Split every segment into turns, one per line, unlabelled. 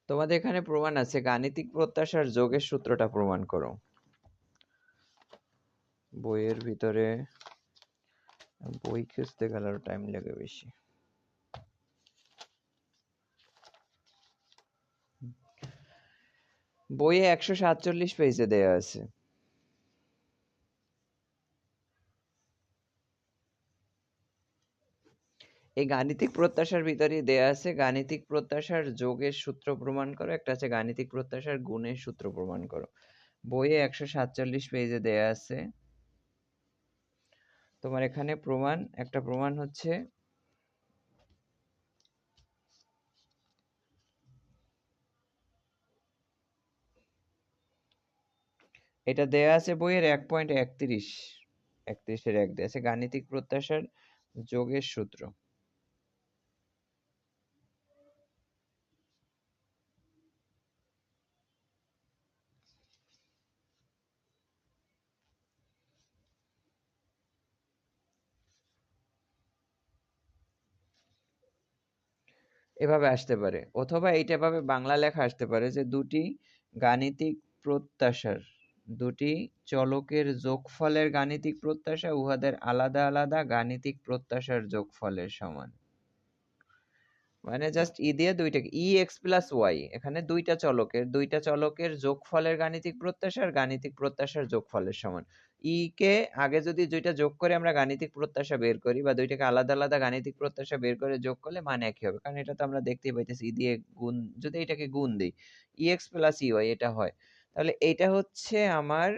তোমাদের এখানে প্রমাণ আছে, গাণিতিক প্রত্যাশার যোগের সূত্রটা প্রমাণ করো। বইয়ের ভিতরে, বই খুঁজতে গেলে আরো টাইম লাগে বেশি। বইয়ে 147 পেজে দেয়া আছে। এই গাণিতিক প্রত্যাশার ভিতরে দেয়া আছে গাণিতিক প্রত্যাশার যোগের সূত্র প্রমাণ করো, একটা আছে গাণিতিক প্রত্যাশার গুণের সূত্র প্রমাণ করো। বইয়ে 147 পেজে দেয়া আছে। তোমার এখানে প্রমাণ, একটা প্রমাণ হচ্ছে এটা দেয়া আছে বইয়ের 1.31 1 দেয়া আছে গাণিতিক প্রত্যাশার যোগের সূত্র। এভাবে আসতে পারে, অথবা এইটা ভাবে বাংলা লেখা আসতে পারে যে দুটি গাণিতিক প্রত্যাশার, দুটি চলকের যোগফলের গাণিতিক প্রত্যাশা উহাদের আলাদা আলাদা গাণিতিক প্রত্যাশার যোগফলের সমান। মানে জাস্ট ই দিয়ে দুইটাকে ই এক্স প্লাস ওয়াই, এখানে দুইটা চলকের যোগফলের গাণিতিক প্রত্যাশার গাণিতিক প্রত্যাশার যোগফলের সমান। ই কে আগে যদি দুইটা যোগ করে আমরা গাণিতিক প্রত্যাশা বের করি, বা দুইটাকে আলাদা আলাদা গাণিতিক প্রত্যাশা বের করে যোগ করলে মান একই হবে, কারণ এটা তো আমরা দেখতেই পাইতেছি ই দিয়ে গুণ, যদি এটাকে গুণ দিই ই এক্স প্লাস ই ওয়াই এটা হয়, তাহলে এইটা হচ্ছে আমার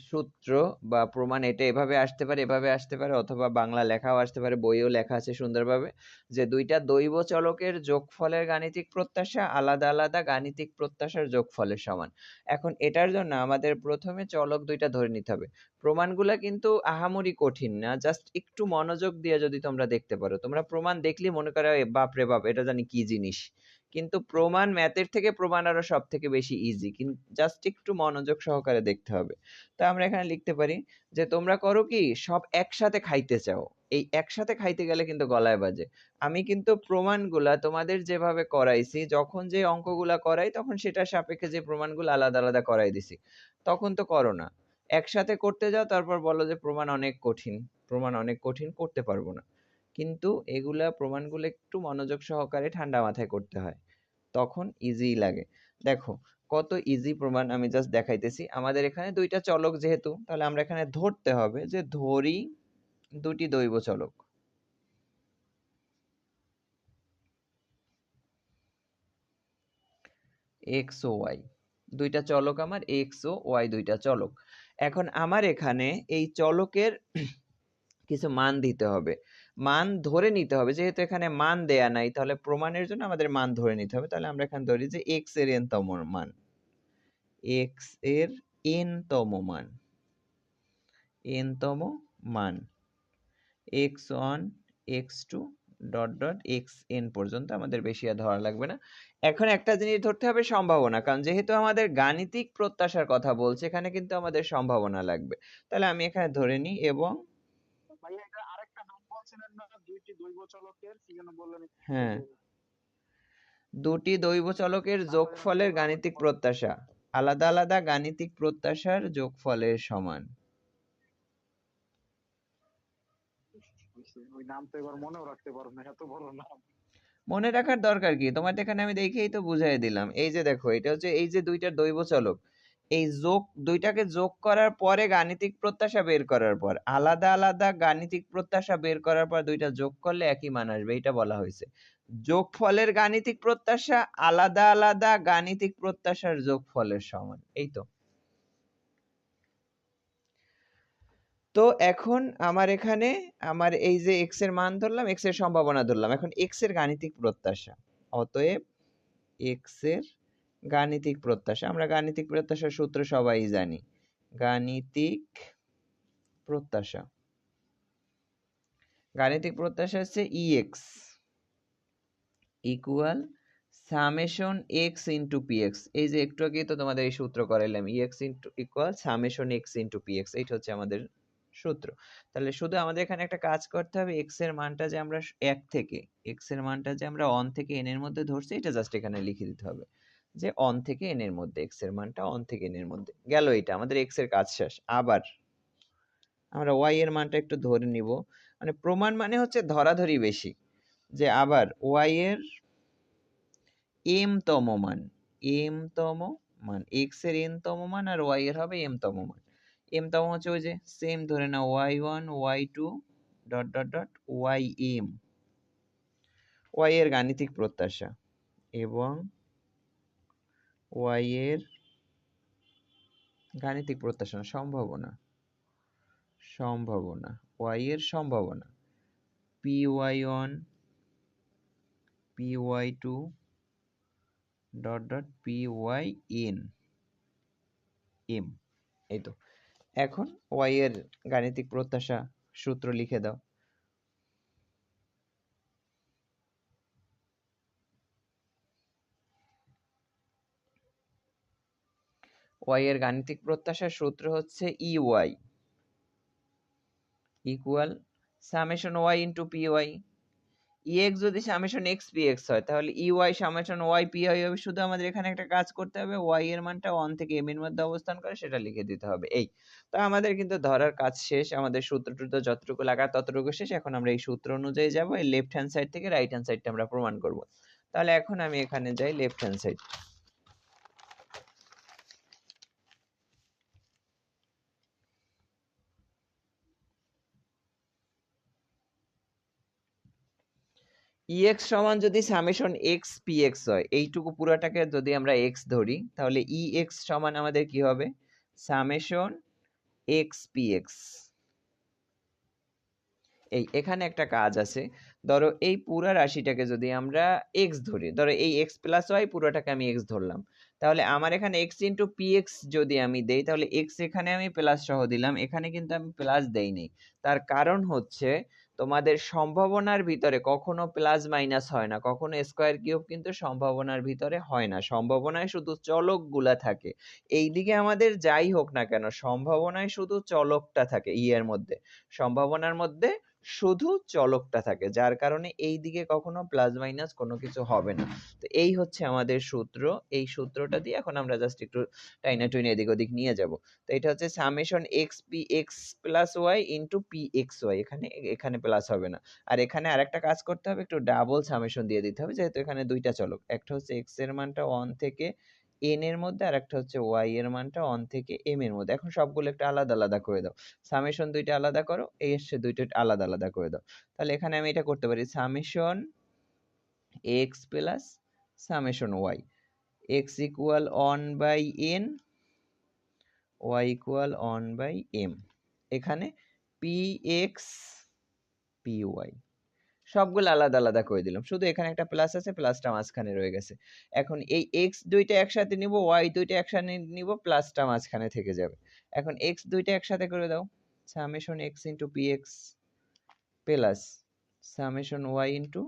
সূত্র বা প্রমাণ। এটা এভাবে আসতে পারে, এভাবে আসতে পারে, অথবা বাংলা লেখাও আসতে পারে, বইও লেখা আছে সুন্দরভাবে যে দুইটা দৈব চলকের যোগফলের গাণিতিক প্রত্যাশা আলাদা আলাদা গাণিতিক প্রত্যাশার যোগফলের সমান। এখন এটার জন্য আমাদের প্রথমে চলক দুইটা ধরে নিতে হবে। প্রমাণগুলা কিন্তু আহামরি কঠিন না, জাস্ট একটু মনোযোগ দিয়ে যদি তোমরা দেখতে পারো, তোমরা প্রমাণ দেখলে মনে করো বাপ রে বাপ এটা জানি কি জিনিস, কিন্তু প্রমাণ ম্যাথের থেকে প্রমাণ আরো সব থেকে বেশি ইজি, কিন্তু জাস্ট একটু মনোযোগ সহকারে দেখতে হবে। তা আমরা এখানে লিখতে পারি যে তোমরা করো কি সব একসাথে খাইতে চাও, এই একসাথে খাইতে গেলে কিন্তু গলায় বাজে। আমি কিন্তু প্রমাণগুলা তোমাদের যেভাবে করাইছি, যখন যে অঙ্কগুলা করাই তখন সেটার সাপেক্ষে যে প্রমাণগুলো আলাদা আলাদা করাই দিছি, তখন তো করো না, একসাথে করতে যাও তারপর বলো যে প্রমাণ অনেক কঠিন, প্রমাণ অনেক কঠিন করতে পারবো না। কিন্তু এগুলা প্রমাণগুলো একটু মনোযোগ সহকারে ঠান্ডা মাথায় করতে হয়, তখন ইজি লাগে। দেখো কত ইজি প্রমাণ, আমি জাস্ট দেখাইতেছি। আমাদের এখানে দুইটা চলক যেহেতু, তাহলে আমরা এখানে ধরতে হবে যে ধরি দুটি দৈব চলক, এক্স ও ওয়াই, দুইটা চলক আমার এক্স ও ওয়াই দুইটা চলক। এখন আমার এখানে এই চলকের কিছু মান দিতে হবে, মান ধরে নিতে হবে, যেহেতু এখানে মান দেয়া নাই তাহলে প্রমাণের জন্য আমাদের মান ধরে নিতে হবে। তাহলে আমরা এখানে ধরি যে এক্স এর n তম মান, এক্স এর n তম মান, n তম মান x1 x2 dot dot xn পর্যন্ত, আমাদের বেশি আর ধরা লাগবে না। এখন একটা জিনিস ধরতে হবে সম্ভাবনা, কারণ যেহেতু আমাদের গাণিতিক প্রত্যাশার কথা বলছে এখানে কিন্তু আমাদের সম্ভাবনা লাগবে। তাহলে আমি এখানে ধরে নিই এবং
ভাইয়া এটা আরেকটা নাম বলছিলেন না, দুইটি দৈব চলকের কি যেন বললেন?
হ্যাঁ, দুটি দৈব চলকের যোগফলের গাণিতিক প্রত্যাশা আলাদা আলাদা গাণিতিক প্রত্যাশার যোগফলের সমান।
ওই নাম তো এবার মনেও রাখতে পারবো না, এত বড় নাম।
মনে রাখার দরকার কি, তোমার এখানে আমি দেখেই তো বুঝাই দিলাম। এই যে দেখো এটা হচ্ছে এই যে দুইটা দৈব চলক, এই যোগ দুইটাকে যোগ করার পরে গাণিতিক প্রত্যাশা বের করার পর আলাদা আলাদা গাণিতিক প্রত্যাশা বের করার পর দুইটা যোগ করলে একই মান আসবে, এটা বলা হয়েছে যোগফলের গাণিতিক প্রত্যাশা আলাদা আলাদা গাণিতিক প্রত্যাশার যোগফলের সমান। এই তো। তো এখন আমার এখানে আমার এই যে x এর মান ধরলাম, x এর সম্ভাবনা ধরলাম, এখন x এর গাণিতিক প্রত্যাশা, অতএব x এর গাণিতিক প্রত্যাশা, আমরা গাণিতিক প্রত্যাশার সূত্র সবাই জানি, গাণিতিক প্রত্যাশা, গাণিতিক প্রত্যাশা হচ্ছে ex equal summation x into px। এই যে একটু আগে তো তোমাদের এই সূত্র করাইলাম, ex equal summation x into px, এইটা হচ্ছে আমাদের সূত্র। তাহলে শুধু আমাদের এখানে একটা কাজ করতে হবে, x এর মানটা যে আমরা 1 থেকে x এর মানটা যে আমরা অন থেকে n এর মধ্যে ধরছি এটা জাস্ট এখানে লিখে দিতে হবে যে অন থেকে n এর মধ্যে, x এর মানটা অন থেকে n এর মধ্যে গেল। এটা আমাদের x এর কাজ শেষ। আবার আমরা y এর মানটা একটু ধরে নিব, মানে প্রমাণ মানে হচ্ছে ধরাধরি বেশি, যে আবার y এর m তম মান, m তম মান, x এর n তম মান আর y এর হবে m তম মান। m তম হচ্ছে ওই যে সেম ধরে নাও y1 y2 dot dot dot ym, y এর গাণিতিক প্রত্যাশা এবং y এর গাণিতিক প্রত্যাশা না, সম্ভাবনা, সম্ভাবনা y এর সম্ভাবনা py1 py2 dot dot pyn m। এই তো এখন y এর গাণিতিক প্রত্যাশা সূত্র লিখে দাও। y এর গাণিতিক প্রত্যাশার সূত্র হচ্ছে ey equal summation y into py। ex যদি সামেশন x px হয় তাহলে ey সামেশন y py হবে। শুধু আমাদের এখানে একটা কাজ করতে হবে, y এর মানটা 1 থেকে m এর মধ্যে অবস্থান করে সেটা লিখে দিতে হবে। এই তো আমাদের কিন্তু ধরার কাজ শেষ, আমাদের সূত্রটা যতটুকু লাগা ততটুকু শেষ। এখন আমরা এই সূত্র অনুযায়ী যাব, এই লেফট হ্যান্ড সাইড থেকে রাইট হ্যান্ড সাইডটা আমরা প্রমাণ করব। তাহলে এখন আমি এখানে যাই লেফট হ্যান্ড সাইড। ex সমান যদি সামেশন x px হয়, এইটুকু পুরাটাকে যদি আমরা x ধরি তাহলে ex সমান আমাদের কি হবে, সামেশন x px। এই এখানে একটা কাজ আছে, ধরো এই পুরা রাশিটাকে যদি আমরা x ধরি, ধরো এই x প্লাস y পুরোটাকে আমি x ধরলাম, তাহলে আমার এখানে x ইন্টু px যদি আমি দেই তাহলে x এখানে আমি প্লাস সহ দিলাম, এখানে কিন্তু আমি প্লাস দেইনি। তার কারণ হচ্ছে তোমাদের সম্ভাবনার ভিতরে কখনো প্লাস মাইনাস হয় না, কখনো স্কয়ার কিউব কিন্তু সম্ভাবনার ভিতরে হয় না, সম্ভাবনায় শুধু চলকগুলা থাকে। এইদিকে আমাদের যাই হোক না কেন সম্ভাবনায় শুধু চলকটা থাকে, এর মধ্যে সম্ভাবনার মধ্যে শুধু চলকটা থাকে, যার কারণে এই দিকে কখনো প্লাস মাইনাস কোনো কিছু হবে না। তো এই হচ্ছে আমাদের সূত্র, এই সূত্রটা দিয়ে এখন আমরা জাস্ট একটু টাইনা টুইনে এদিক ওদিক নিয়ে যাব। তো এটা হচ্ছে summation x p x plus y into P x y, এখানে এখানে প্লাস হবে না। আর এখানে আরেকটা কাজ করতে হবে, একটু ডাবল সামেশন দিয়ে দিতে হবে, যেহেতু এখানে দুইটা চলক, একটা হচ্ছে এক্স এর মানটা 1 থেকে n এর মধ্যে আর একটা হচ্ছে y এর মানটা 1 থেকে m এর মধ্যে। এখন সবগুলো একটু আলাদা আলাদা করে দাও, সামেশন দুইটা আলাদা করো, এই এসে দুইটা আলাদা আলাদা করে দাও। তাহলে এখানে আমি এটা করতে পারি summation x plus summation y, x equal 1 by n, y equal 1 by m। এখানে px py সবগুলো আলাদা আলাদা করে দিলাম, শুধু এখানে একটা প্লাস আছে, প্লাসটা মাঝখানে রয়ে গেছে। এখন এই x দুইটা একসাথে নিব, y দুইটা একসাথে নিব, প্লাসটা মাঝখানে থেকে যাবে। এখন x দুইটা একসাথে করে দাও, summation x into px plus summation y into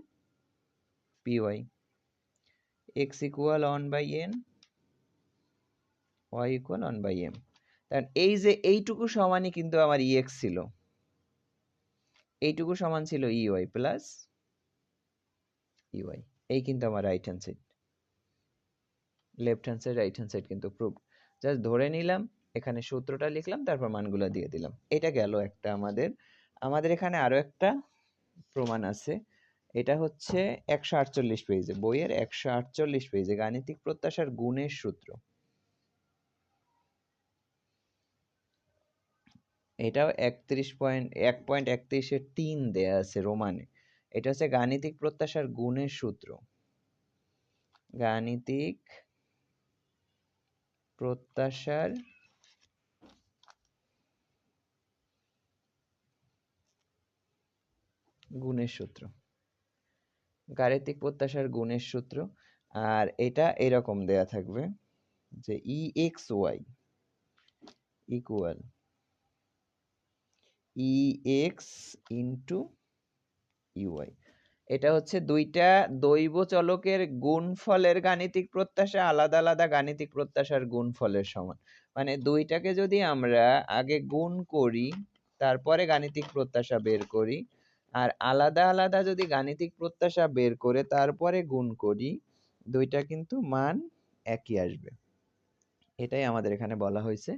py, x equal 1 by n, y equal 1 by m। কারণ এই যে এইটুকু সমানই কিন্তু আমার ex ছিল, এইটুকু সমান ছিল ey প্লাস ey। এই কিন্তু আমার right hand side, left hand side right hand side কিন্তু প্রুভড। জাস্ট ধরে নিলাম, এখানে সূত্রটা লিখলাম, তারপর মানগুলো দিয়ে দিলাম। এটা গেল একটা আমাদের। আমাদের এখানে আরো একটা প্রমাণ আছে, এটা হচ্ছে 148 পেজে, বইয়ের 148 পেজে গাণিতিক প্রত্যাশার গুণের সূত্র। এটাও 1.31-এর দেয়া আছে রোমানে। এটা হচ্ছে গাণিতিক প্রত্যাশার গুণের সূত্র, গাণিতিক প্রত্যাশার গুণের সূত্র, গাণিতিক প্রত্যাশার গুণের সূত্র। আর এটা এরকম দেয়া থাকবে যে EXY equal EX into UI. এটা হচ্ছে দুইটা দৈব চলকের গুণফলের গাণিতিক প্রত্যাশা আলাদা আলাদা গাণিতিক প্রত্যাশার গুণফলের সমান। মানে দুইটাকে যদি আমরা আগে গুণ করি তারপরে গাণিতিক প্রত্যাশা বের করি, আর আলাদা আলাদা যদি গাণিতিক প্রত্যাশা বের করে তারপরে গুণ করি, দুইটা কিন্তু মান একই আসবে। এটাই আমাদের এখানে বলা হয়েছে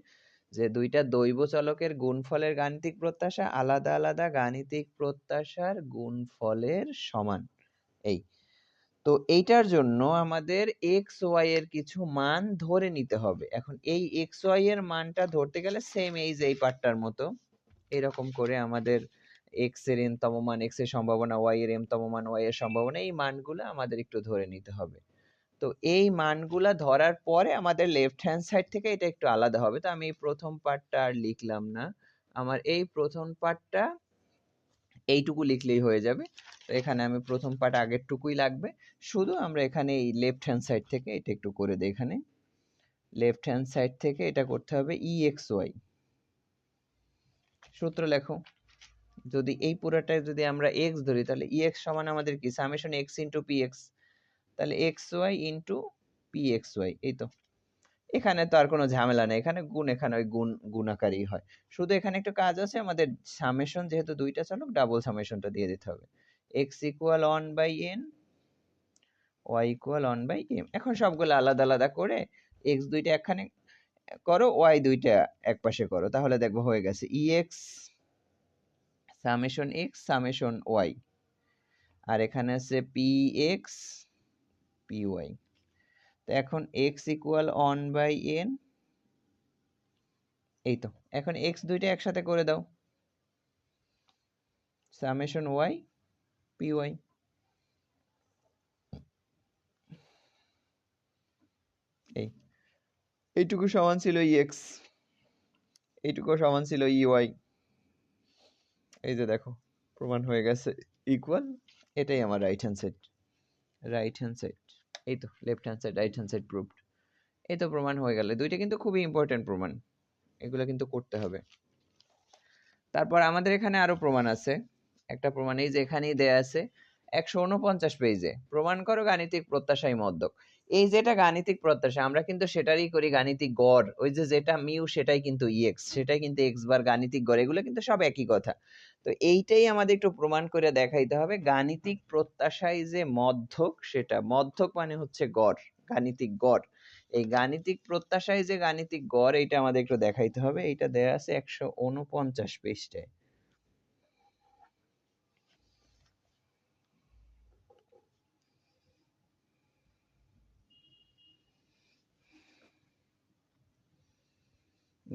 যে দুইটা দৈব চলকের গুণফলের গাণিতিক প্রত্যাশা আলাদা আলাদা গাণিতিক প্রত্যাশার গুণফলের সমান। এই তো এইটার জন্য আমাদের এক্স ওয়াই এর কিছু মান ধরে নিতে হবে। এখন এই এক্স ওয়াই এর মানটা ধরতে গেলে সেম এই যে এই পার্টটার মতো এরকম করে আমাদের এক্স এর এন তম মান, এক্স এর সম্ভাবনা, ওয়াই এর এম তম মান, ওয়াই এর সম্ভাবনা, এই মানগুলো আমাদের একটু ধরে নিতে হবে। তো এই মানগুলা ধরার পরে আমাদের লেফট হ্যান্ড সাইড থেকে এটা একটু আলাদা হবে। তো আমি এই প্রথম পার্টটা আর লিখলাম না, আমার এই প্রথম পার্টটা এইটুকু লিখলেই হয়ে যাবে। তো এখানে আমি প্রথম পার্ট আগেরটুকুই লাগবে, শুধু আমরা এখানে এই লেফট হ্যান্ড সাইড থেকে এটা একটু করে দিই। এখানে লেফট হ্যান্ড সাইড থেকে এটা করতে হবে ই এক্স ওয়াই। সূত্র লেখো, যদি এই পুরোটায় যদি আমরা এক্স ধরি তাহলে ই এক্স সমান আমাদের কি summation X into P X, তাহলে X Y into P x Y. এই তো, এখানে তো আর কোনো ঝামেলা নেই, এখানে গুণ, এখানে ওই গুণ গুণাকারই হয়। শুধু এখানে একটু কাজ আছে, আমাদের সামেশন যেহেতু দুইটা চলক, ডাবল সামেশনটা দিয়ে দিতে হবে। X equal 1/n, y equal 1/m। এখন সবগুলো আলাদা আলাদা করে এক্স দুইটা একখানে করো, ওয়াই দুইটা এক পাশে করো, তাহলে দেখবো হয়ে গেছে E X summation X summation Y, আর এখানে আছে পি এক্স পি ওয়াই। তো এখন এক্স ইকুয়াল 1/n, এই তো। এখন এক্স দুইটা একসাথে করে দাও, সামেশন ওয়াই পি ওয়াই। এইটুকু সমান ছিল ই এক্স, এইটুকু সমান ছিল ই ওয়াই। এই যে দেখো প্রমাণ হয়ে গেছে ইকুয়াল। এটাই আমার right hand side, right hand side. এই তো left hand side right hand side proved. এই তো প্রমাণ হয়ে গেল। দুইটা কিন্তু খুবই ইম্পর্টেন্ট প্রমাণ, এগুলো কিন্তু করতে হবে। তারপর আমাদের এখানে আরো প্রমাণ আছে। একটা প্রমাণ এই যে এখানেই দেয়া আছে 149 পেজে, প্রমাণ করো গাণিতিক প্রত্যাশাই মদ্যক। এই যেটা গাণিতিক প্রত্যাশা আমরা কিন্তু সেটারই করি গাণিতিক গড়, ওই যে যেটা মিউ সেটাই কিন্তু ইএক্স, সেটাই কিন্তু এক্স বার গাণিতিক গড়, এগুলো কিন্তু সব একই কথা। তো এইটাই আমাদের একটু প্রমাণ করে দেখাইতে হবে। গাণিতিক প্রত্যাশায় যে মধ্যক, সেটা মধ্যক মানে হচ্ছে গড়, গাণিতিক গড়। এই গাণিতিক প্রত্যাশায় যে গাণিতিক গড়, এইটা আমাদের একটু দেখাইতে হবে। এইটা দেয়া আছে 149 পৃষ্ঠায়।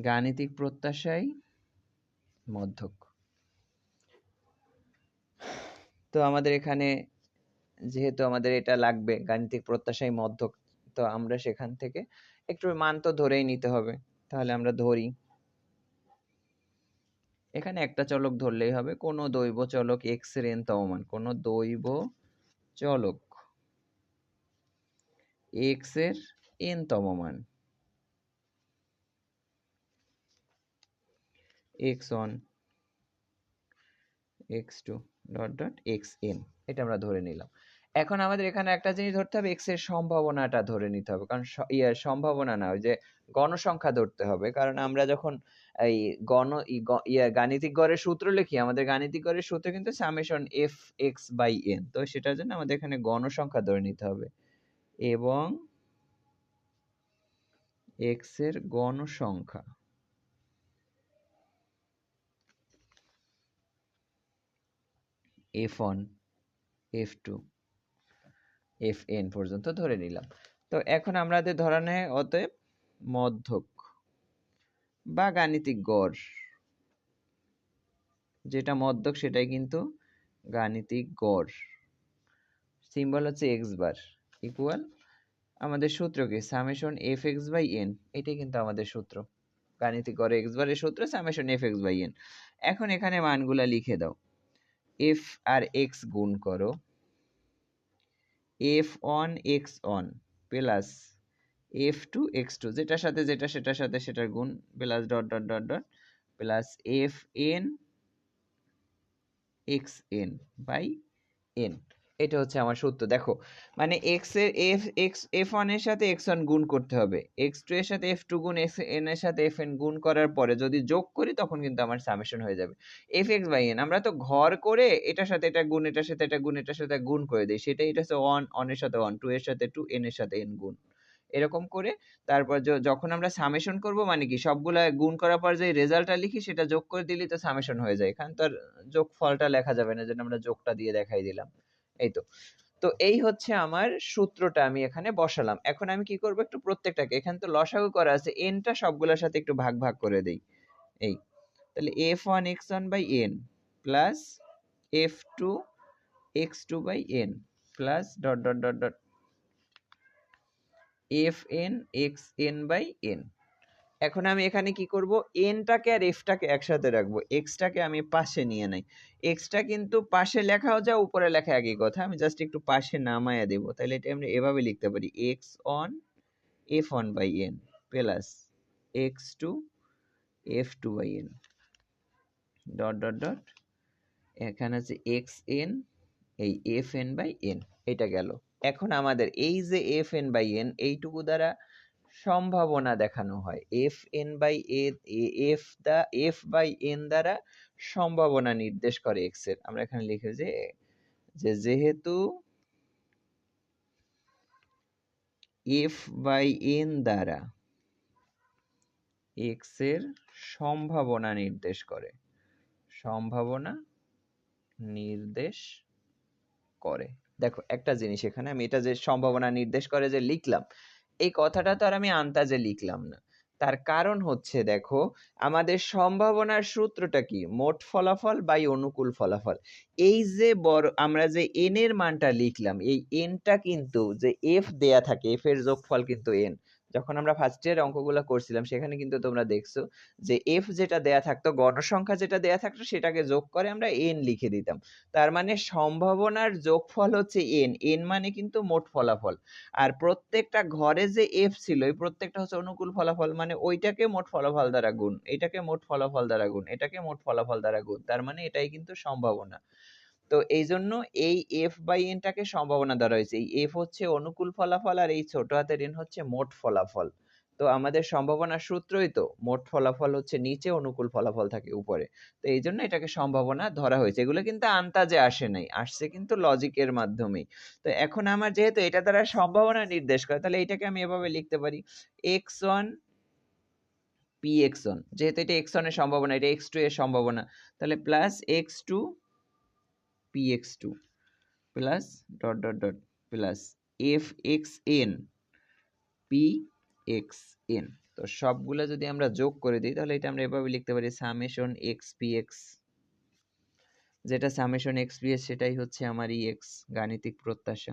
গাণিতিক প্রত্যাশায় মধ্যক। তো আমাদের এখানে যেহেতু আমাদের এটা লাগবে গাণিতিক প্রত্যাশায় মধ্যক, তো আমরা সেখান থেকে একটু মান তো ধরেই নিতে হবে। তাহলে আমরা ধরি, এখানে একটা চলক ধরলেই হবে, কোন দৈব চলক এক্স এর n তম মান, কোন দৈব চলক এক্স এর n তম মান, x1 x2 dot dot xn, এটা আমরা ধরে নিলাম। এখন আমাদের এখানে একটা জিনিস ধরতে হবে, x এর সম্ভাবনাটা ধরে নিতে হবে। কারণ সম্ভাবনা না, ওই যে গণসংখ্যা ধরতে হবে। কারণ আমরা যখন এই গাণিতিক গড়ের সূত্র লিখি, আমাদের গাণিতিক গড়ের সূত্র কিন্তু summation f x by n. তো সেটার জন্য আমাদের এখানে গণসংখ্যা ধরে নিতে হবে, এবং x এর গণসংখ্যা f1 f2 fn পর্যন্ত ধরে নিলাম। তো এখন আমাদের ধরানো অতএব মধ্যক বা গাণিতিক গড়, যেটা মধ্যক সেটাই কিন্তু গাণিতিক গড়। সিম্বল হচ্ছে এক্স বার ইকুয়াল, আমাদের সূত্র কি summation f x by n, এটাই কিন্তু আমাদের সূত্র। গাণিতিক গড়ে এক্স বারের সূত্র summation f x by n. এখন এখানে মানগুলা লিখে দাও, এফ আর এক্স গুণ করো, f one x one plus f two x two, যেটার সাথে যেটা সেটার সাথে সেটার গুণ, plus dot dot dot dot plus f n x n by n. এটা হচ্ছে আমার সূত্র। দেখো মানে এক্স এর এফ ওয়ান এর সাথে এক্স ওয়ান গুণ করতে হবে, এক্স টু এর সাথে এফ টু গুণ এক্স এন এর সাথে এফ এন গুণ করার পরে যদি যোগ করি তখন কিন্তু আমার সামেশন হয়ে যাবে। এফ এক্স বাই এন আমরা তো ঘর করে এটার সাথে এটা গুণ, এটার সাথে এটা গুণ, এটার সাথে গুণ করে দিই, সেটাই এটা হচ্ছে ওয়ান, অন এর সাথে ওয়ান, টু এর সাথে টু, এন এর সাথে এন গুণ, এরকম করে তারপর যখন আমরা সামেশন করব মানে কি সবগুলা গুণ করার পর যে রেজাল্টটা লিখি সেটা যোগ করে দিলেই তো সামেশন হয়ে যায়। এখানে তো আর যোগ ফলটা লেখা যাবে না, জন্য আমরা যোগটা দিয়ে দেখাই দিলাম। এই তো। তো এই হচ্ছে আমার সূত্রটা আমি এখানে বসালাম। এখন আমি কি করব, একটু প্রত্যেকটাকে, এখানে তো লসাগু করা আছে, এনটা সবগুলোর সাথে একটু ভাগ ভাগ করে দেই। এই তাহলে f one x one by n plus f two x two by n plus dot dot dot dot f n x n by n. এখন আমি এখানে কি করব, এনটাকে আর এফটাকে একসাথে রাখবো, এক্সটাকে আমি পাশে নিয়ে নাই। এক্সটা কিন্তু পাশে লেখাও যায়, উপরে লেখা একই কথা, আমি জাস্ট একটু পাশে নামায়া দেবো। তাহলে এটা আমরা এভাবে লিখতে পারি, x one f one by n plus x two f two by n dot dot dot, এখানে আছে এক্স এন, এই এফ এন বাই এন, এটা গেল। এখন আমাদের এই যে এফ এন বাই এন এইটুকু দ্বারা সম্ভাবনা দেখানো হয়, f n by f by n দ্বারা সম্ভাবনা নির্দেশ করে এক্স এর। আমরা এখানে লিখে যে যেহেতু এফ বাই এন দ্বারা এক্স এর সম্ভাবনা নির্দেশ করে, সম্ভাবনা নির্দেশ করে। দেখো একটা জিনিস, এখানে আমি এটা যে সম্ভাবনা নির্দেশ করে যে লিখলাম, এই কথাটা তো আর আমি আন্তাজে লিখলাম না। তার কারণ হচ্ছে দেখো আমাদের সম্ভাবনার সূত্রটা কি, মোট ফলাফল বাই অনুকূল ফলাফল। এই যে বড় আমরা যে এন এর মানটা লিখলাম, এই এনটা কিন্তু যে এফ দেয়া থাকে, এফ এর যোগফল কিন্তু এন। যখন আমরা ফার্স্ট ইয়ার অঙ্কগুলো করছিলাম সেখানে কিন্তু তোমরা দেখছো যে এফ যেটা দেয়া থাকতো, গণসংখ্যা যেটা দেয়া থাকতো সেটাকে যোগ করে আমরা এন লিখে দিতাম। তার মানে সম্ভাবনার যোগফল হচ্ছে এন, এন মানে কিন্তু মোট ফলাফল। আর প্রত্যেকটা ঘরে যে এফ ছিল এই প্রত্যেকটা হচ্ছে অনুকূল ফলাফল, মানে ওইটাকে মোট ফলাফল দ্বারা গুণ, এটাকে মোট ফলাফল দ্বারা গুণ, এটাকে মোট ফলাফল দ্বারা গুণ, তার মানে এটাই কিন্তু সম্ভাবনা। তো এই জন্য এই এফ বাই এনটাকে সম্ভাবনা ধরা হয়েছে, এই এফ হচ্ছে অনুকূল ফলাফল আর এই ছোট হাতের এন হচ্ছে মোট ফলাফল। তো আমাদের সম্ভাবনার সূত্রই তো মোট ফলাফল হচ্ছে নিচে, অনুকূল ফলাফল থাকে উপরে। তো এই জন্য এটাকে সম্ভাবনা ধরা হয়েছে। এগুলো কিন্তু আন্তাজে আসে নাই, আসছে কিন্তু লজিকের মাধ্যমেই। তো এখন আমার যেহেতু এটা দ্বারা সম্ভাবনা নির্দেশ করে, তাহলে এটাকে আমি এভাবে লিখতে পারি, x one P x one, যেহেতু এটা এক্স ওয়ান এর সম্ভাবনা, এটা এক্স টু এর সম্ভাবনা, তাহলে plus x two p x two plus dot dot dot plus f x n p x n. তো সবগুলা যদি আমরা যোগ করে দিই তাহলে এটা আমরা এভাবে লিখতে পারি, সামেশন এক্স পি এক্স, যেটা সামেশন এক্স পি এক্স সেটাই হচ্ছে আমার ই এক্স গাণিতিক প্রত্যাশা।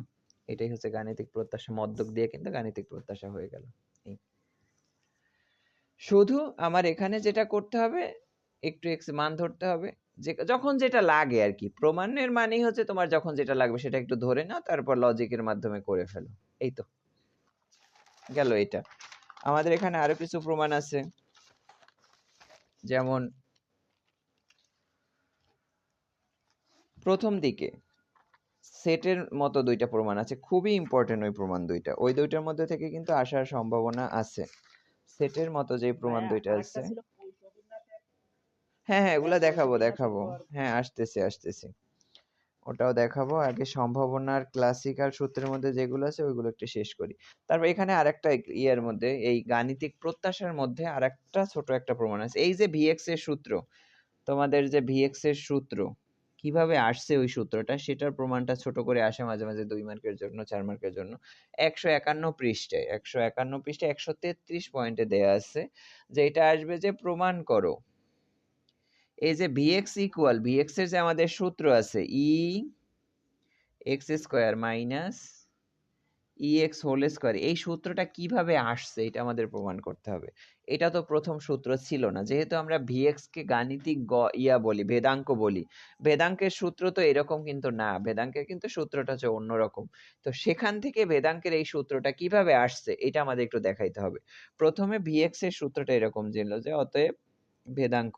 এটাই হচ্ছে গাণিতিক প্রত্যাশা, মদ্যক দিয়ে কিন্তু গাণিতিক প্রত্যাশা হয়ে গেল। শুধু আমার এখানে যেটা করতে হবে, একটু এক্স মান ধরতে হবে, যে যখন যেটা লাগে আর কি। প্রমাণের মানেই হচ্ছে তোমার যখন যেটা লাগবে সেটা একটু ধরে নাও, তারপর লজিকের মাধ্যমে করে ফেলো। এই তো গেল এটা। আমাদের এখানে আরো কিছু প্রমাণ আছে, যেমন প্রথম দিকে সেটের মতো দুইটা প্রমাণ আছে, খুবই ইম্পর্টেন্ট ওই প্রমাণ দুইটা, ওই দুইটার মধ্যে থেকে কিন্তু আসার সম্ভাবনা আছে। সেটের মতো যে প্রমাণ দুইটা আছে, হ্যাঁ হ্যাঁ এগুলা দেখাবো দেখাবো, হ্যাঁ আসতেছি আসতেছি, ওটাও দেখাবো। আগে সম্ভাবনার ক্লাসিক্যাল সূত্রের মধ্যে যেগুলো আছে ওইগুলো একটু শেষ করি। তারপর এখানে আরেকটা ইয়ের মধ্যে, এই গাণিতিক প্রত্যাশার মধ্যে আরেকটা ছোট একটা প্রমাণ আছে। এই যে ভিএক্স এর সূত্র, তোমাদের যে ভিএক্স এর সূত্র কিভাবে আসছে ওই সূত্রটা, সেটার প্রমাণটা ছোট করে আসে মাঝে মাঝে 2 মার্কের জন্য, 4 মার্কের জন্য। 151 পৃষ্ঠায়, 151 পৃষ্ঠায় 133 পয়েন্টে দেয়া আছে যে এটা আসবে যে প্রমাণ করো এই যে ভিএক্স ইকুয়াল, ভিএক্স এর যে আমাদের সূত্র আছে ই x square minus E X whole square, এই সূত্রটা কিভাবে আসছে এটা আমাদের প্রমাণ করতে হবে। এটা তো প্রথম সূত্র ছিল না, যেহেতু আমরা ভিএক্স কে গাণিতিক বলি, ভেদাঙ্ক বলি। ভেদাঙ্কের সূত্র তো এরকম কিন্তু না, ভেদাঙ্কের কিন্তু সূত্রটা হচ্ছে অন্যরকম। তো সেখান থেকে ভেদাঙ্কের এই সূত্রটা কিভাবে আসছে এটা আমাদের একটু দেখাইতে হবে। প্রথমে ভিএক্স এর সূত্রটা এরকম ছিল যে অতএব ভেদাঙ্ক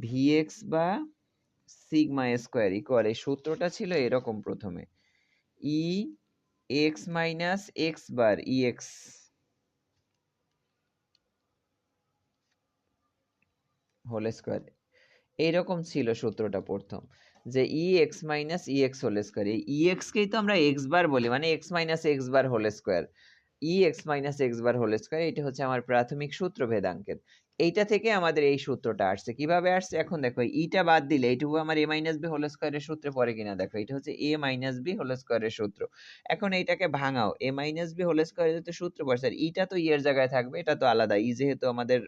ভিএক্স বা সিগমা স্কোয়ার ইকুয়াল, এই সূত্রটা ছিল এরকম প্রথমে, E X minus X bar E X whole square, এইরকম ছিল সূত্রটা প্রথম, যে E X minus E X whole square. এই ই এক্সকেই তো আমরা এক্স বার বলি, মানে X minus X bar whole square, E X minus X bar whole square. এটা হচ্ছে আমার প্রাথমিক সূত্র ভেদাঙ্কের। এইটা থেকে আমাদের এই সূত্রটা আসছে। কিভাবে আসছে এখন দেখো, ইটা বাদ দিলে এইটুকু আমার এ মাইনাস বি হোল স্কোয়ারের সূত্রে পড়ে কিনা দেখো, এটা হচ্ছে এ মাইনাস বি হোল স্কোয়ারের সূত্র। এখন এইটাকে ভাঙাও, এ মাইনাস বি হোল স্কোয়ারের যেহেতু সূত্র পড়ছে, আর ইটা তো ই এর জায়গায় থাকবে, এটা তো আলাদা, ই যেহেতু আমাদের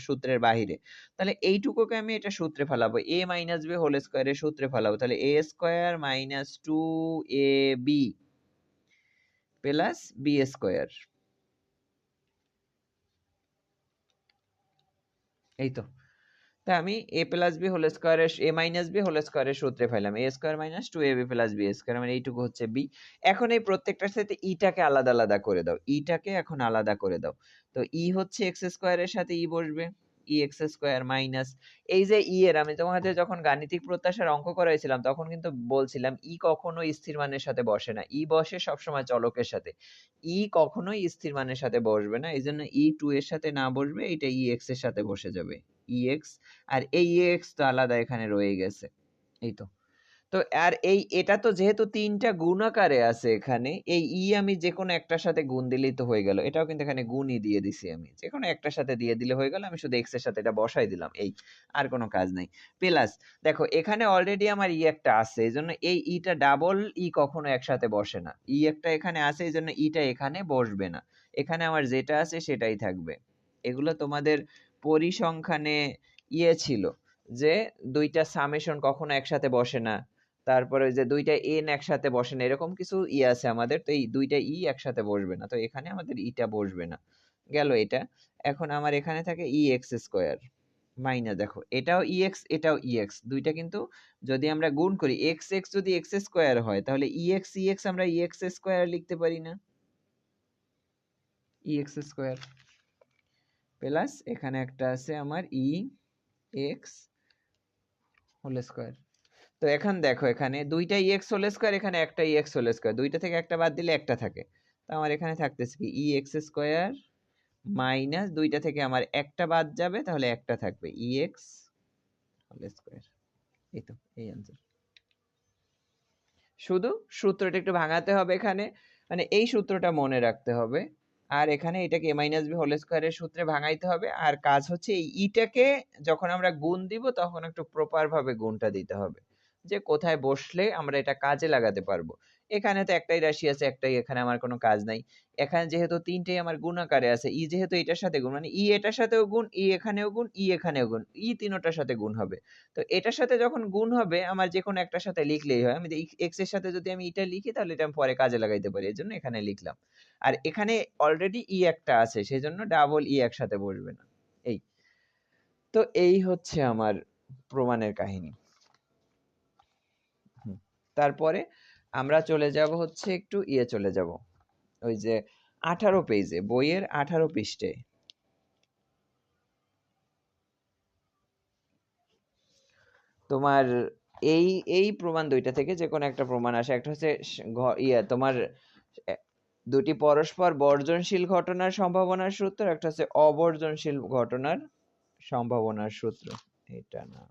সূত্রের বাহিরে, তাহলে এইটুকুকে আমি এটা সূত্রে ফেলাবো, এ মাইনাস বি হোল স্কোয়ারের সূত্রে ফেলাবো, তাহলে এ square minus two A B plus B square. এই তো, তাই আমি এ প্লাস বি হোল স্কোয়ারের, এ মাইনাস বি হোল স্কোয়ারের সূত্রে ফেলাম এ square minus two A B plus B square, মানে এইটুকু হচ্ছে বি। এখন এই প্রত্যেকটার সাথে ইটাকে আলাদা আলাদা করে দাও, ইটাকে এখন আলাদা করে দাও। তো ই হচ্ছে এক্স স্কোয়ারের সাথে ই বসবে, ই এক্স স্কোয়ার মাইনাস, এই যে ই এর, আমি তোমাদের যখন গাণিতিক প্রত্যাশার অঙ্ক করাইছিলাম তখন কিন্তু বলছিলাম ই কখনো স্থির মানের সাথে বসে না, ই বসে সবসময় চলকের সাথে, ই কখনোই স্থির মানের সাথে বসবে না, এই জন্য ই টু এর সাথে না বসবে, এটা ই এক্স এর সাথে বসে যাবে, ই এক্স। আর এই এক্স তো আলাদা এখানে রয়ে গেছে। এই তো, তো আর এই এটা তো যেহেতু তিনটা গুণ আকারে আছে এখানে, এই ই আমি যে কোনো একটার সাথে গুণ দিলেই তো হয়ে গেল, এটাও কিন্তু এখানে গুণই দিয়ে দিছি, আমি যে কোনো একটার সাথে দিয়ে দিলে হয়ে গেল, আমি শুধু এক্স এর সাথে এটা বসাই দিলাম, এই আর কোনো কাজ নাই। প্লাস দেখো এখানে অলরেডি আমার ই একটা আছে, এই জন্য এই ইটা ডাবল ই কখনো একসাথে বসে না, ই একটা এখানে আছে এই জন্য ইটা এখানে বসবে না, এখানে আমার যেটা আছে সেটাই থাকবে। এগুলো তোমাদের পরিসংখ্যানে ইয়ে ছিল, যে দুইটা সামেশন কখনো একসাথে বসে না, তারপরে ওই যে দুইটা এন একসাথে বসে না, এরকম কিছু ই আছে আমাদের, তো এই দুইটা ই একসাথে বসবে না, তো এখানে আমাদের ইটা বসবে না, গেল এটা। এখন আমার এখানে থাকে ই এক্স স্কোয়ার মাইনাস, দেখো এটাও ই এক্স এটাও ই এক্স, দুইটা কিন্তু যদি আমরা গুণ করি, এক্স এক্স যদি এক্স স্কোয়ার হয় তাহলে ই এক্স আমরা ই এক্স স্কোয়ার লিখতে পারি না, ই এক্স স্কোয়ার প্লাস এখানে একটা আছে আমার ই এক্স হোল স্কোয়ার। তো এখন দেখো এখানে দুইটা এক্স হোল স্কোয়ার, এখানে একটা এক্স হোল স্কোয়ার, দুইটা থেকে একটা বাদ দিলে একটা থাকে, তো আমার এখানে থাকতেছে কি ই এক্স স্কোয়ার মাইনাস, দুইটা থেকে আমার একটা বাদ যাবে তাহলে একটা থাকবে ই এক্স হোল স্কোয়ার। এই তো, এই অ্যান্সার। শুধু সূত্রটা একটু ভাঙাতে হবে এখানে, মানে এই সূত্রটা মনে রাখতে হবে, আর এখানে এটাকে এ মাইনাস বি হোল স্কোয়ারের সূত্রে ভাঙাইতে হবে, আর কাজ হচ্ছে এই ইটাকে যখন আমরা গুণ দিব তখন একটু প্রপার ভাবে গুণটা দিতে হবে, যে কোথায় বসলে আমরা এটা কাজে লাগাতে পারবো। এখানে তো একটাই রাশি আছে, একটাই, এখানে আমার কোনো কাজ নাই। এখানে যেহেতু তিনটেই আমার গুণ আকারে আছে, ই যেহেতু এটার সাথে গুণ, মানে ই এটার সাথেও গুণ, ই এখানেও গুণ, ই এখানেও গুণ, ই তিনোটার সাথে গুণ হবে। তো এটার সাথে যখন গুণ হবে আমার যে কোনো একটার সাথে লিখলেই হয়, আমি এক্স এর সাথে যদি আমি এটা লিখি তাহলে এটা আমি পরে কাজে লাগাইতে পারি, এর জন্য এখানে লিখলাম। আর এখানে অলরেডি ই একটা আছে সেই জন্য ডাবল ই একসাথে বসবে না। এই তো, এই হচ্ছে আমার প্রমাণের কাহিনী। তারপরে আমরা চলে যাব হচ্ছে একটু ইয়ে চলে যাব, ওই যে 18 পেজে, বইয়ের 18 পৃষ্ঠে তোমার এই এই প্রমাণ দুইটা থেকে যে কোনো একটা প্রমাণ আসে, একটা হচ্ছে তোমার দুটি পরস্পর বর্জনশীল ঘটনার সম্ভাবনার সূত্র, একটা হচ্ছে অবর্জনশীল ঘটনার সম্ভাবনার সূত্র। এটা না,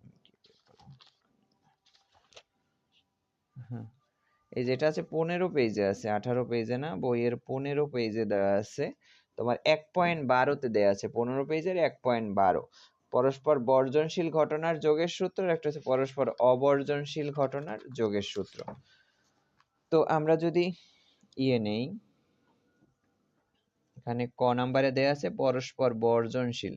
হ্যাঁ, এই যেটা আছে 15 পেজে আছে, 18 পেজে না, বইয়ের 15 পেজে দেওয়া আছে, তোমার 1.12-তে দেওয়া আছে, 15 পেজের 1.12, পরস্পর বর্জনশীল ঘটনার যোগের সূত্র, একটা হচ্ছে পরস্পর অবর্জনশীল ঘটনার যোগের সূত্র। তো আমরা যদি ইয়ে নেই, এখানে ক নাম্বারে দেয়া আছে পরস্পর বর্জনশীল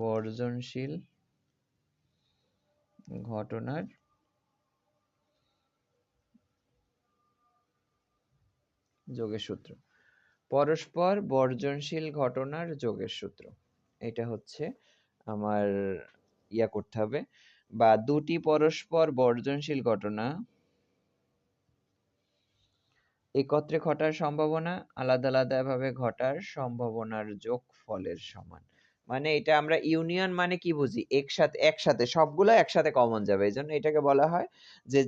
বর্জনশীল ঘটনার যোগের সূত্র, পরস্পর বর্জনশীল ঘটনার যোগের সূত্র, এটা হচ্ছে আমার ইয়া করতে হবে, বা দুটি পরস্পর বর্জনশীল ঘটনা একত্রে ঘটার সম্ভাবনা আলাদা আলাদা ভাবে ঘটার সম্ভাবনার যোগফলের সমান। মানে এটা আমরা ইউনিয়ন মানে কি বুঝি, একসাথে একসাথে সবগুলো একসাথে কমন যাবে, এই জন্য এটাকে বলা হয়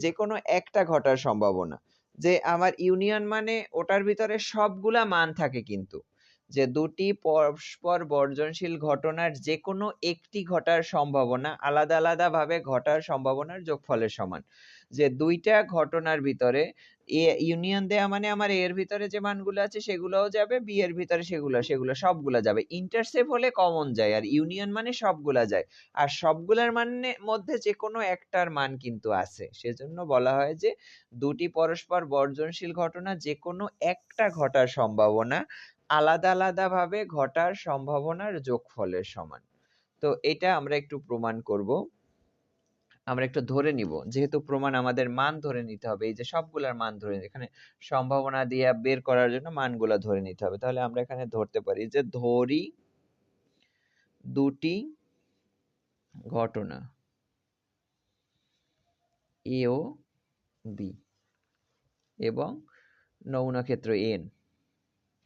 যে কোনো একটা ঘটার সম্ভাবনা। যে আমার ইউনিয়ন মানে ওটার ভিতরে সবগুলা মান থাকে, কিন্তু যে দুটি পরস্পর বর্জনশীল ঘটনার যে কোনো একটি ঘটার সম্ভাবনা আলাদা আলাদা ভাবে ঘটার সম্ভাবনার যোগফলের সমান। যে দুইটা ঘটনার ভিতরে ইউনিয়ন দেয়া মানে আমার এর ভিতরে যে মানগুলো আছে সেগুলোও যাবে, বি এর ভিতরে সেগুলো সবগুলা যাবে। ইন্টারসেপ হলে কমন যায়, আর ইউনিয়ন মানে সবগুলা যায়, আর সবগুলার মানে মধ্যে যে কোনো একটার মান কিন্তু আছে। সেজন্য বলা হয় যে দুটি পরস্পর বর্জনশীল ঘটনা যে কোনো একটা ঘটার সম্ভাবনা আলাদা আলাদা ভাবে ঘটার সম্ভাবনার যোগফলের সমান। তো এটা আমরা একটু প্রমাণ করব, আমরা একটু ধরে নিব, যেহেতু প্রমাণ আমাদের মান ধরে নিতে হবে, এই যে সবগুলার মান ধরে এখানে সম্ভাবনা দিয়ে বের করার জন্য মানগুলা ধরে নিতে হবে। তাহলে আমরা এখানে ধরতে পারি যে ধরি দুটি ঘটনা এ ও বি এবং নমুনা ক্ষেত্র এন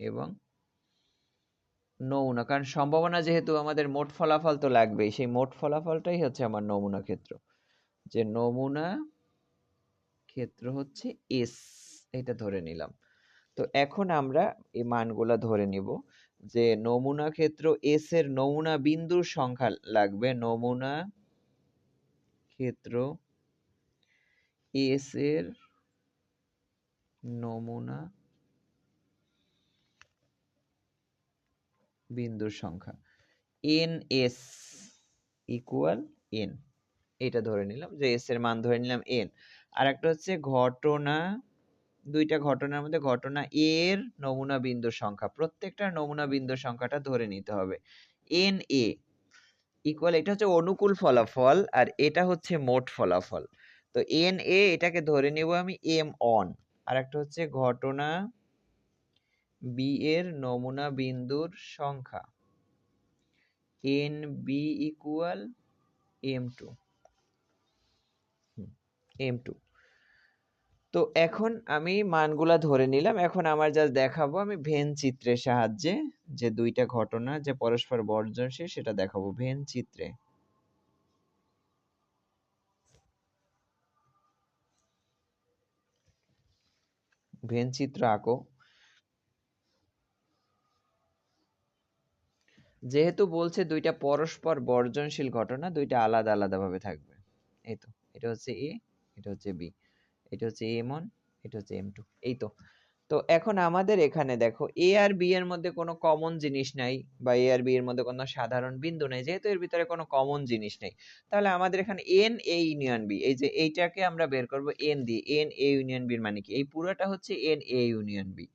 এবং নমুনা, কারণ সম্ভাবনা যেহেতু আমাদের মোট ফলাফল তো লাগবেই, সেই মোট ফলাফলটাই হচ্ছে আমার নমুনা ক্ষেত্র। যে নমুনা ক্ষেত্র হচ্ছে এস, এটা ধরে নিলাম। তো এখন আমরা এই মানগুলা ধরে নিব যে নমুনা ক্ষেত্র এস এর নমুনা বিন্দুর সংখ্যা লাগবে। নমুনা ক্ষেত্র এস এর নমুনা বিন্দুর সংখ্যা এন এস ইকুয়াল এন, এটা ধরে নিলাম যে এস এর মান ধরে নিলাম এন। আর একটা হচ্ছে ঘটনা, দুইটা ঘটনার মধ্যে ঘটনা এর নমুনা বিন্দুর সংখ্যা, প্রত্যেকটা নমুনা বিন্দুর সংখ্যাটা ধরে নিতে হবে এন এ ইকুয়াল, এটা হচ্ছে অনুকূল ফলাফল আর এটা হচ্ছে মোট ফলাফল। তো এন এ এটাকে ধরে নিব আমি এম অন। আর একটা হচ্ছে ঘটনা বি এর নমুনা বিন্দুর সংখ্যা n B equal m two, m two. তো এখন আমি মানগুলা ধরে নিলাম, এখন আমার যা দেখাবো আমি ভেন চিত্রের সাহায্যে যে দুইটা ঘটনা যে পরস্পর বর্জনশীল সেটা দেখাবো ভেন চিত্রে। ভেন চিত্র আঁকো। যেহেতু বলছে দুইটা পরস্পর বর্জনশীল ঘটনা, দুইটা আলাদা আলাদা ভাবে থাকবে। এই তো, এটা হচ্ছে এ, এটা হচ্ছে বি, এটা হচ্ছে এম ওয়ান, এটা হচ্ছে এম টু। এই তো। তো এখন আমাদের এখানে দেখো এ আর বি এর মধ্যে কোনো কমন জিনিস নাই, বা এ আর বি এর মধ্যে কোনো সাধারণ বিন্দু নাই, যেহেতু এর ভিতরে কোনো কমন জিনিস নেই, তাহলে আমাদের এখানে এন এ ইউনিয়ন বি, এই যে এইটাকে আমরা বের করব এন দিয়ে। এন এ ইউনিয়ন বির মানে কি, এই পুরোটা হচ্ছে এন এ ইউনিয়ন বি।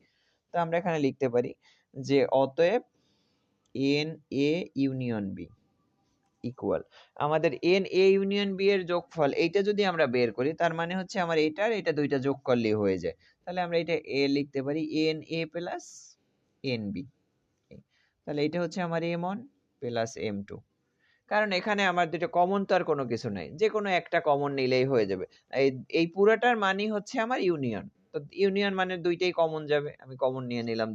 তো আমরা এখানে লিখতে পারি যে অতএব n A union B equal আমাদের এন এ ইউনিয়ন বি এর যোগফল, এইটা যদি আমরা বের করি তার মানে হচ্ছে আমার এটার এটা দুইটা যোগ করলেই হয়ে যায়। তাহলে আমরা এটা এ লিখতে পারি n A plus n B. তাহলে এটা হচ্ছে আমার m one plus m two, কারণ এখানে আমার দুটো কমন তো আর কোনো কিছু নাই, যে কোনো একটা কমন নিলেই হয়ে যাবে। এই এই পুরাটার মানই হচ্ছে আমার ইউনিয়ন। তো ইউনিয়ন মানে দুইটাই কমন যাবে, আমি কমন নিয়ে নিলাম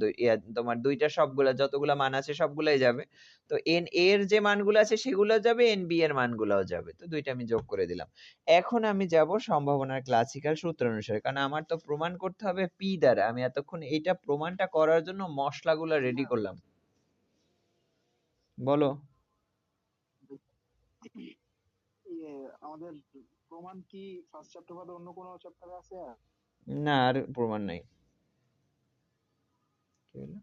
তোমার দুইটা সবগুলা যতগুলা মান আছে সবগুলাই যাবে। তো এন এর যে মানগুলো আছে সেগুলো যাবে, এন বি এর মানগুলোও যাবে, তো দুইটা আমি যোগ করে দিলাম। এখন আমি যাব সম্ভাবনার ক্লাসিক্যাল সূত্র অনুসারে, কারণ আমার তো প্রমাণ করতে হবে পি দ্বারা। আমি এতক্ষণ এইটা প্রমাণটা করার জন্য মশলাগুলো রেডি করলাম। বলো।
ইয়ে, আমাদের প্রমাণ কি ফার্স্ট চ্যাপ্টার বাদে অন্য কোনো চ্যাপ্টারে আছে?
না, আর প্রমাণ নাই। কি হলো?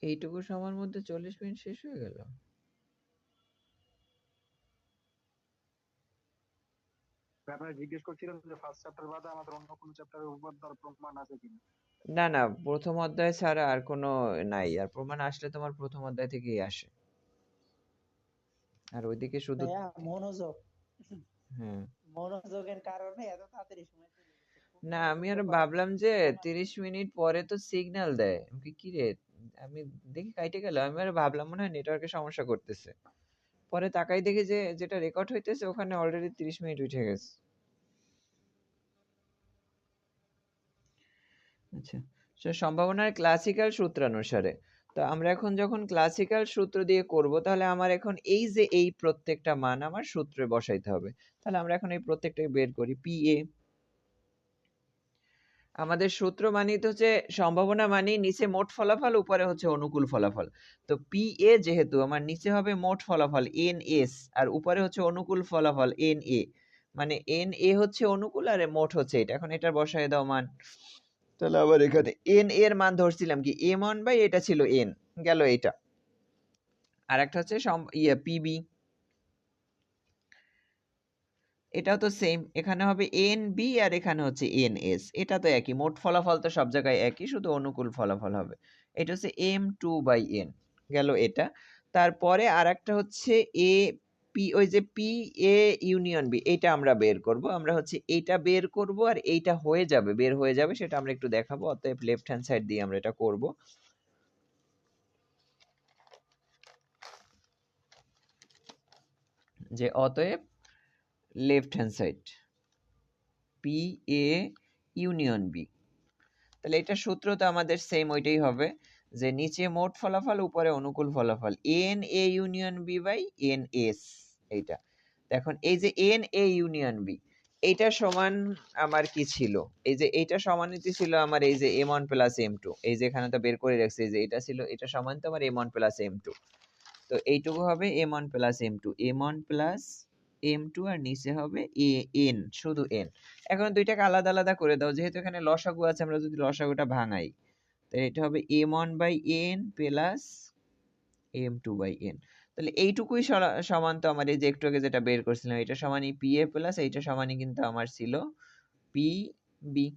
এইটুকু সময়ের মধ্যে 40 মিনিট শেষ হয়ে গেল।
আপনারা জিজ্ঞেস করছিলেন যে ফার্স্ট চ্যাপ্টার বাদে আমাদের অন্য কোনো চ্যাপ্টারের উপর তার প্রমাণ আছে কিনা।
না না, প্রথম অধ্যায় ছাড়া আর কোনো নাই, আর প্রমাণ আসলে তোমার প্রথম অধ্যায় থেকেই আসে। আর ওইদিকে শুধু
ভাইয়া মনোযোগ
হ্যাঁ
মনোযোগের কারণে এত তাড়াতাড়ি সময় চলে গেছে।
না, আমি
মনোযোগ
আরো
তো করার
ভাবলাম যে
প্রমাণ
30 মিনিট পরে তো সিগন্যাল দেয়, আমি কি রে, আমি দেখি কাইটে গেল, আমি আরো ভাবলাম মনে হয় নেটওয়ার্কের সমস্যা করতেছে, পরে তাকাই দেখি যে যেটা রেকর্ড হইতেছে ওখানে অলরেডি 30 মিনিট উঠে গেছে। আচ্ছা, তো সম্ভাবনার ক্লাসিক্যাল সূত্রানুসারে, তো আমরা এখন যখন ক্লাসিক্যাল সূত্র দিয়ে করব, তাহলে আমার এখন এই যে এই প্রত্যেকটা মান আমার সূত্রে বসাইতে হবে। তাহলে আমরা এখন এই প্রত্যেকটাকে বের করি। পি এ আমাদের সূত্র মানিত হচ্ছে সম্ভাবনা মানি নিচে মোট ফলাফল, উপরে হচ্ছে অনুকূল ফলাফল। তো পি এ যেহেতু আমার নিচে হবে মোট ফলাফল এন এস, আর উপরে হচ্ছে অনুকূল ফলাফল এন এ, মানে এন এ হচ্ছে অনুকূল আর মোট হচ্ছে এটা। এখন এটার বসায় দাও মান। তাহলে আবার এখানে এন এর মান ধরছিলাম কি m1 বাই এটা ছিল n, গেল এটা। আর একটা হচ্ছে পিবি, এটাও তো সেম, এখানে হবে এন বি আর এখানে হচ্ছে এন এস, এটা তো একই, মোট ফলাফল তো সব জায়গায় একই, শুধু অনুকূল ফলাফল হবে। এটা হচ্ছে m2/n, গেল এটা। তারপরে আর একটা হচ্ছে এ পি, ওই যে পি এ ইউনিয়ন বি, এটা আমরা বের করব। আমরা হচ্ছে এইটা বের করব আর এইটা হয়ে যাবে, বের হয়ে যাবে, সেটা আমরা একটু দেখাবো। অতএব লেফট হ্যান্ড সাইড দিয়ে আমরা এটা করব। যে অতএব left hand side P A union B, তাহলে এটা সূত্র তো আমাদের সেম ওইটাই হবে, যে নিচে মোট ফলাফল উপরে অনুকূল ফলাফল n A union B by n S. এইটা দেখুন, এই যে এন এ ইউনিয়ন বি, এইটা সমান আমার কি ছিল, এই যে এইটা সমানিত ছিল আমার এই যে m1 প্লাস m2, এই যে এখানে তো বের করে রাখছি, যে এটা ছিল, এটা সমান তো আমার m1 প্লাস m2। তো এইটুকু হবে m1 plus m2, m1 plus m2, আর নিচে হবে n, শুধু n। এখন দুইটাকে আলাদা আলাদা করে দাও, যেহেতু এখানে লসাগু আছে, আমরা যদি লসাগুটা ভাঙাই, তো এটা হবে m1 by n plus m2 by n। তাহলে এইটুকুই সমান তো আমার এই যে একটু আগে যেটা বের করছিলাম, এটা সমানই পি এ প্লাস এইটা সমানই কিন্তু আমার ছিল পি বি।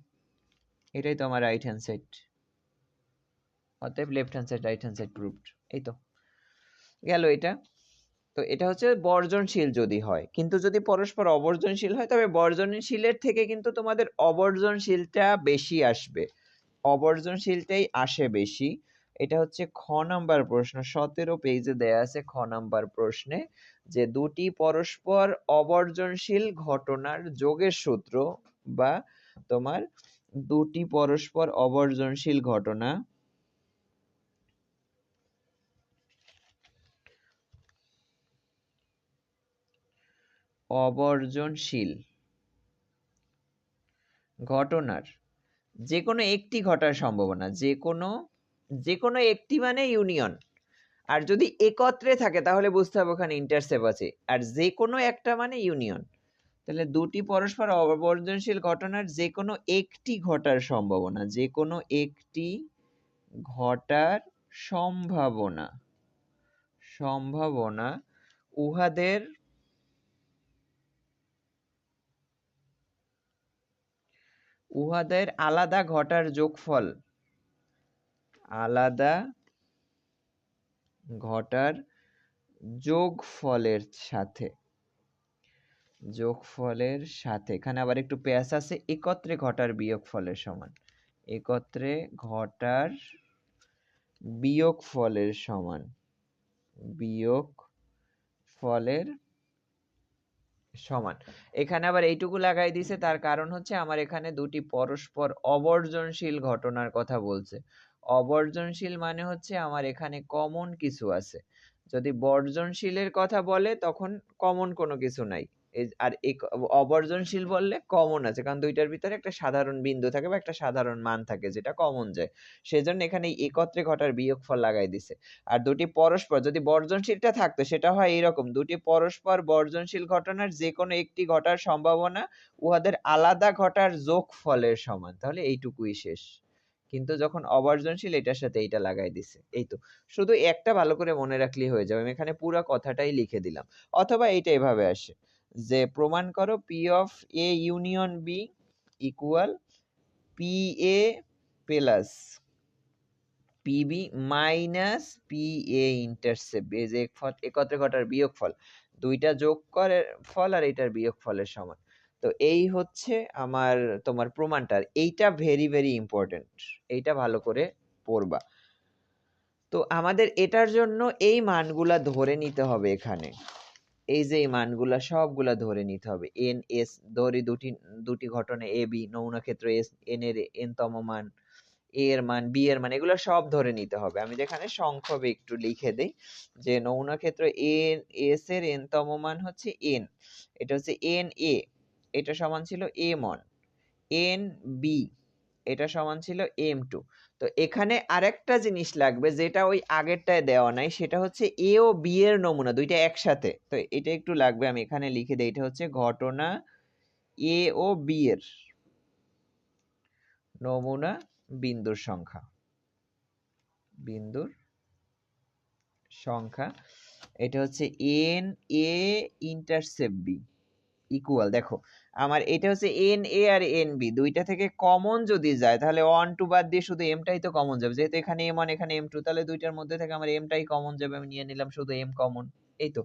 এটাই তো আমার রাইট হ্যান্ড সাইড, অতএব left hand side right hand side proved. এই তো গেল এটা। তো এটা হচ্ছে বর্জনশীল যদি হয়, কিন্তু যদি পরস্পর অবর্জনশীল হয়, তবে বর্জনশীলের থেকে কিন্তু তোমাদের অবর্জনশীলটা বেশি আসবে, অবর্জনশীলটাই আসে বেশি। এটা হচ্ছে খ নাম্বার প্রশ্ন, 17 পেজে দেয়া আছে খ নাম্বার প্রশ্নে, যে দুটি পরস্পর অবর্জনশীল ঘটনার যোগের সূত্র, বা তোমার দুটি পরস্পর অবর্জনশীল ঘটনা অবর্জনশীল ঘটনার যে কোনো একটি ঘটার সম্ভাবনা, যে কোনো একটি মানে ইউনিয়ন, আর যদি একত্রে থাকে তাহলে বুঝতে হবে ওখানে ইন্টারসেপ আছে, আর যে কোনো একটা মানে ইউনিয়ন। তাহলে দুটি পরস্পর অবর্জনশীল ঘটনার যে কোনো একটি ঘটার সম্ভাবনা, যে কোনো একটি ঘটার সম্ভাবনা, সম্ভাবনা উহাদের উহাদের আলাদা ঘটার যোগফল, আলাদা ঘটার যোগফলের সাথে, যোগফলের সাথে, এখানে আবার একটু পেঁয়াজ আছে, একত্রে ঘটার বিয়োগফলের সমান, একত্রে ঘটার বিয়োগফলের সমান, বিয়োগফলের সমান। এখানে আবার এইটুকু লাগাই দিছে, তার কারণ হচ্ছে আমার এখানে দুটি পরস্পর অবর্জনশীল ঘটনার কথা বলছে। অবর্জনশীল মানে হচ্ছে আমার এখানে কমন কিছু আছে, যদি বর্জনশীলের কথা বলে তখন কমন কোনো কিছু নাই, আর অবর্জনশীল বললে কমন আছে, কারণ দুইটার ভিতরে একটা সাধারণ বিন্দু থাকে বা একটা সাধারণ মান থাকে যেটা কমন যায়, সেজন্য এখানে একত্রে ঘটার বিয়োগফল লাগাই দিছে। আর দুটি পরস্পর, যদি বর্জনশীলটা থাকতো সেটা হয় এরকম, দুটি পরস্পর বর্জনশীল ঘটনার যে কোনো একটি ঘটার সম্ভাবনা উহাদের আলাদা ঘটার যোগফলের সমান, তাহলে এইটুকুই শেষ। কিন্তু যখন অবর্জনশীল এটার সাথে এইটা লাগাই দিছে। এই তো, শুধু একটা ভালো করে মনে রাখলেই হয়ে যাবে। আমি এখানে পুরো কথাটাই লিখে দিলাম। অথবা এইটা এভাবে আসে যে প্রমাণ করো P of A union B equal P A plus PB minus P A intercept. এই যে একত্রে ঘটার বিয়োগফল, দুইটা যোগ করে ফল আর এইটার বিয়োগ ফলের সমান। তো এই হচ্ছে আমার তোমার প্রমাণটা। এইটা ভেরি ভেরি ইম্পর্টেন্ট, এইটা ভালো করে পড়বা। তো আমাদের এটার জন্য এই মানগুলা ধরে নিতে হবে এখানে। এই যে এই মানগুলা সবগুলা ধরে নিতে হবে। এন এস ধরি দুটি ঘটনা এ বি, নমুনা ক্ষেত্র এস, এন এর এন তম মান, এ এর মান, বি এর মান, এগুলো সব ধরে নিতে হবে। আমি যেখানে সংক্ষেপে একটু লিখে দেই যে নমুনা ক্ষেত্র এন এস এর এন তম মান হচ্ছে এন, এটা হচ্ছে এন এ, এটা সমান ছিল এম ওয়ান। এন বি এটা সমান ছিল এম টু। তো এখানে আরেকটা জিনিস লাগবে যেটা ওই আগেরটায় দেওয়া নাই, সেটা হচ্ছে এ ও বি এর নমুনা দুইটা একসাথে। তো এটা একটু লাগবে, আমি এখানে লিখে দেই। এটা হচ্ছে ঘটনা এ ও বি এর নমুনা বিন্দুর সংখ্যা, বিন্দুর সংখ্যা। এটা হচ্ছে n A intercept B equal, দেখো আমার এটা হচ্ছে এন এ আর এন বি, দুইটা থেকে কমন যদি যায় তাহলে 1 2 বাদ দিয়ে শুধু এমটাই তো কমন যাবে। যেহেতু এখানে এম ওয়ান এখানে এম টু, তাহলে দুইটার মধ্যে থেকে আমার এমটাই কমন যাবে, আমি নিয়ে নিলাম শুধু এম কমন। এই তো।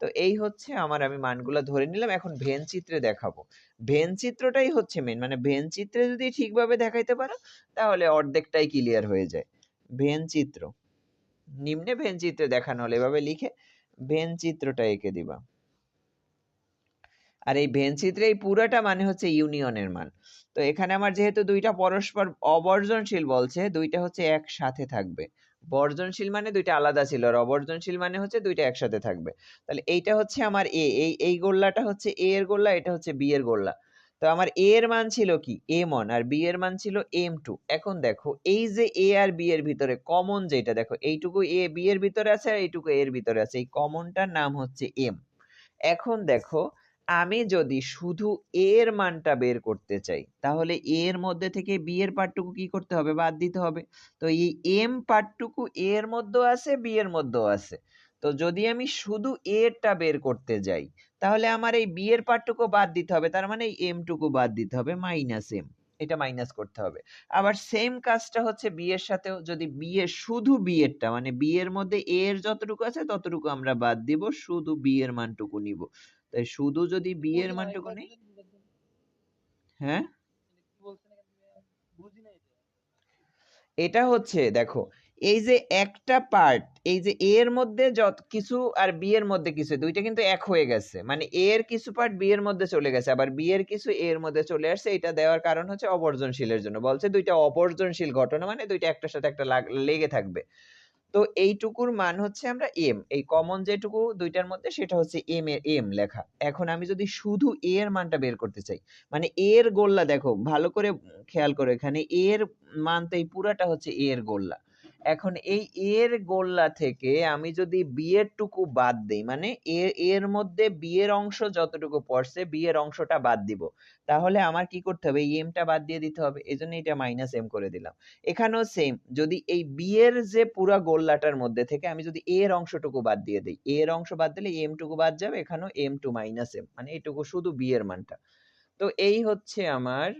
তো এই হচ্ছে আমার, আমি মানগুলো ধরে নিলাম। এখন ভেন চিত্রে দেখাবো। ভেন চিত্রটাই হচ্ছে মেন, মানে ভেন চিত্রে যদি ঠিকভাবে দেখাইতে পারো তাহলে অর্ধেকটাই ক্লিয়ার হয়ে যায়। ভেন চিত্র, নিম্নে ভেন চিত্রে দেখানো হলে এভাবে লিখে ভেন চিত্রটা এঁকে দিবা। আর এই ভেন চিত্রে এই পুরাটা মানে হচ্ছে ইউনিয়নের মান। তো এখানে আমার যেহেতু দুইটা পরস্পর অবর্জনশীল বলছে, দুইটা হচ্ছে একসাথে থাকবে। বর্জনশীল মানে দুইটা আলাদা ছিল, আর অবর্জনশীল মানে হচ্ছে দুইটা একসাথে থাকবে। তাহলে এইটা হচ্ছে আমার এ, এই গোল্লাটা হচ্ছে এ এর গোল্লা, এটা হচ্ছে বি এর গোল্লা। তো আমার এ এর মান ছিল কি এম ওয়ান, আর বি এর মান ছিল এম টু। এখন দেখো এই যে এ আর বি এর ভিতরে কমন যেটা, দেখো এইটুকু এ বি এর ভিতরে আছে আর এইটুকু এর ভিতরে আছে, এই কমনটার নাম হচ্ছে এম। এখন দেখো আমি যদি শুধু এ এর মানটা বের করতে চাই তাহলে এ এর মধ্যে থেকে বি এর পার্টটুকু কি করতে হবে, বাদ দিতে হবে। তো এই এম পার্টটুকু এ এর মধ্যেও আছে বি এর মধ্যেও আছে। তো যদি আমি শুধু এ এরটা বের করতে যাই তাহলে আমার এই বি এর পার্টটুকু বাদ দিতে হবে, তার মানে এই এম টুকু বাদ দিতে হবে, মাইনাস এম, এটা মাইনাস করতে হবে। আবার সেম কাজটা হচ্ছে বি এর সাথেও, যদি বি এর শুধু বি এরটা মানে বি এর মধ্যে এ এর যতটুকু আছে ততটুকু আমরা বাদ দিব, শুধু বি এর মানটুকু নিব। তাই শুধু যদি বি এর মানটুকু নেই, হ্যাঁ এটা হচ্ছে দেখো এই যে একটা পার্ট, এই যে এ এর মধ্যে যত কিছু আর বি এর মধ্যে কিছু, দুইটা কিন্তু এক হয়ে গেছে, মানে এ এর কিছু পার্ট বি এর মধ্যে চলে গেছে, আবার বি এর কিছু এ এর মধ্যে চলে আসছে। এটা দেওয়ার কারণ হচ্ছে অবর্জনশীলের জন্য, বলছে দুইটা অবর্জনশীল ঘটনা মানে দুইটা একটার সাথে একটা লেগে থাকবে। তো এইটুকুর মান হচ্ছে আমরা এম, এই কমন যেটুকু দুইটার মধ্যে সেটা হচ্ছে এম এর এম লেখা। এখন আমি যদি শুধু এ এর মানটা বের করতে চাই, মানে এর গোল্লা দেখো ভালো করে খেয়াল করো, এখানে এর মান তো এই পুরাটা হচ্ছে এর গোল্লা। এখন এই এর গোল্লা থেকে আমি যদি বি এর টুকু বাদ দেই, মানে এর মধ্যে বি এর অংশ যতটুকু পড়ছে বি এর অংশটা বাদ দিব, তাহলে আমার কি করতে হবে, এই এমটা বাদ দিয়ে দিতে হবে। এজন্য এটা মাইনাস এম করে দিলাম। এখানেও সেম, যদি এই বি এর যে পুরা গোল্লাটার মধ্যে থেকে আমি যদি এর অংশটুকু বাদ দিয়ে দিই, এর অংশ বাদ দিলে এম টুকু বাদ যাবে, এখানেও এম টু মাইনাস এম, মানে এইটুকু শুধু বি এর মানটা। তো এই হচ্ছে আমার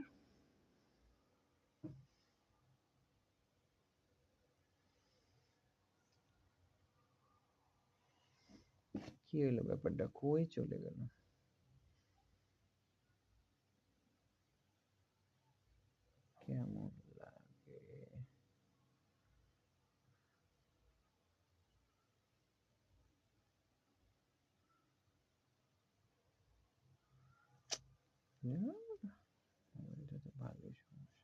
কি হলো, ব্যাপারটা কই চলে গেল। কেমন লাগে এটা তো ভালোই সমস্যা।